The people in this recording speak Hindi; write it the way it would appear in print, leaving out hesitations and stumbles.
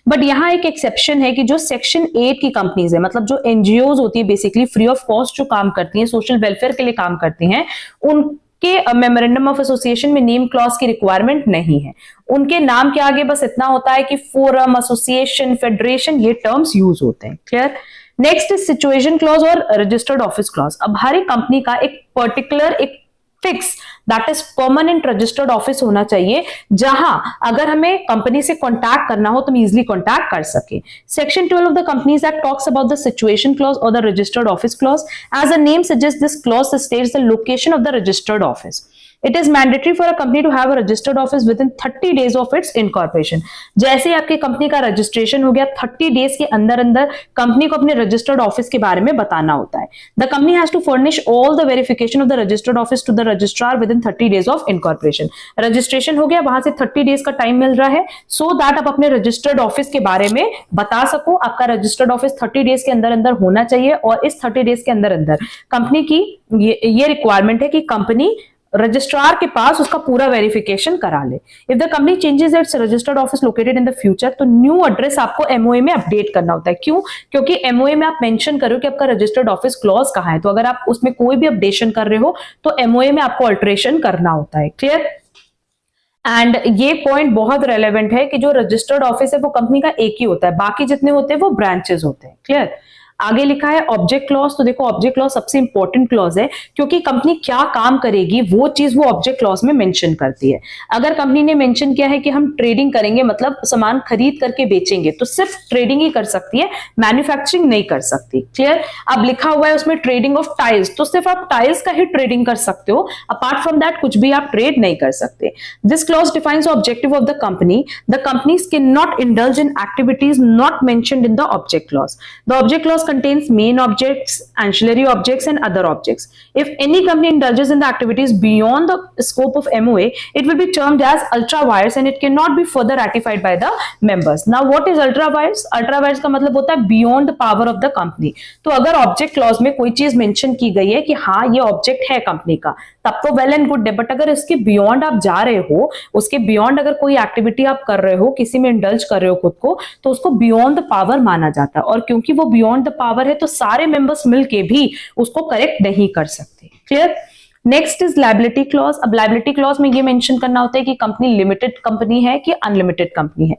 बट यहाँ एक एक्सेप्शन है कि जो सेक्शन 8 की कंपनीज है, मतलब जो एनजीओज होती है बेसिकली फ्री ऑफ कॉस्ट जो काम करती हैं, सोशल वेलफेयर के लिए काम करती हैं, उनके मेमोरेंडम ऑफ एसोसिएशन में नेम क्लॉज की रिक्वायरमेंट नहीं है। उनके नाम के आगे बस इतना होता है कि फोरम, एसोसिएशन, फेडरेशन, ये टर्म्स यूज होते हैं। Clear. Next is situation clause और रजिस्टर्ड ऑफिस क्लॉज। अब हर एक कंपनी का एक पर्टिकुलर, एक fix, that is permanent registered office होना चाहिए, जहां अगर हमें कंपनी से कॉन्टैक्ट करना हो तो हम इजिली कॉन्टैक्ट कर सके। Section 12 of the companies act talks about the situation clause और the registered office clause. As a name suggest, this clause states the location of the registered office. It is mandatory for a company to have a registered office within 30 days of its incorporation. जैसे आपकी कंपनी का रजिस्ट्रेशन हो गया, 30 डेज के अंदर अंदर कंपनी को अपने रजिस्टर्ड ऑफिस के बारे में बताना होता है। The company has to furnish all the verification of the registered office to the registrar within 30 days of incorporation. Registration हो गया, वहां से 30 डेज का टाइम मिल रहा है, सो दैट आप अपने रजिस्टर्ड ऑफिस के बारे में बता सको। आपका रजिस्टर्ड ऑफिस 30 डेज के अंदर अंदर होना चाहिए, और इस 30 डेज के अंदर अंदर कंपनी की ये रिक्वायरमेंट है कि कंपनी रजिस्ट्रार के पास उसका पूरा वेरिफिकेशन करा ले। If the company changes it's registered office located in the future, तो न्यू एड्रेस आपको एमओए में अपडेट करना होता है। क्यों? क्योंकि एमओए में आप मेंशन करो कि आपका रजिस्टर्ड ऑफिस क्लॉज कहां है, तो अगर आप उसमें कोई भी अपडेशन कर रहे हो तो एमओए में आपको अल्टरेशन करना होता है। क्लियर। एंड ये पॉइंट बहुत रेलेवेंट है कि जो रजिस्टर्ड ऑफिस है वो कंपनी का एक ही होता है, बाकी जितने होते हैं वो ब्रांचेस होते हैं। क्लियर। आगे लिखा है ऑब्जेक्ट क्लॉज। तो देखो ऑब्जेक्ट क्लॉज सबसे इंपॉर्टेंट क्लॉज है, क्योंकि कंपनी क्या काम करेगी वो चीज वो ऑब्जेक्ट क्लॉज में मेंशन करती है। अगर कंपनी ने मेंशन किया है कि हम ट्रेडिंग करेंगे, मतलब सामान खरीद करके बेचेंगे, तो सिर्फ ट्रेडिंग ही कर सकती है, मैन्युफैक्चरिंग नहीं कर सकती। क्लियर। अब लिखा हुआ है उसमें ट्रेडिंग ऑफ टाइल्स, तो सिर्फ आप टाइल्स का ही ट्रेडिंग कर सकते हो, अपार्ट फ्रॉम दैट कुछ भी आप ट्रेड नहीं कर सकते। This clause defines objective of the company. The companies can not indulge in activities not mentioned in the object clause. The object clause contains main objects, ancillary objects and other objects. If any company indulges in the activities beyond the scope of MOA, it will be termed as ultra vires and it cannot be further ratified by the members. Now what is ultra vires? Ultra vires का मतलब होता है beyond the power of the company. तो अगर object clause में कोई चीज मेंशन की गई है कि हाँ ये ऑब्जेक्ट है कंपनी का, तब तो वेल एंड गुड है। बट अगर इसके बियॉन्ड आप जा रहे हो, उसके बियॉन्ड अगर कोई एक्टिविटी आप कर रहे हो, किसी में इंडल्ज कर रहे हो खुद को, तो उसको बियॉन्ड द पावर माना जाता है। और क्योंकि वो बियॉन्ड द पावर है तो सारे मेंबर्स मिलके भी उसको करेक्ट नहीं कर सकते। Clear. Next is liability clause. अब लायबिलिटी क्लॉज में ये मेंशन करना होता है कि कंपनी लिमिटेड कंपनी है कि अनलिमिटेड कंपनी है।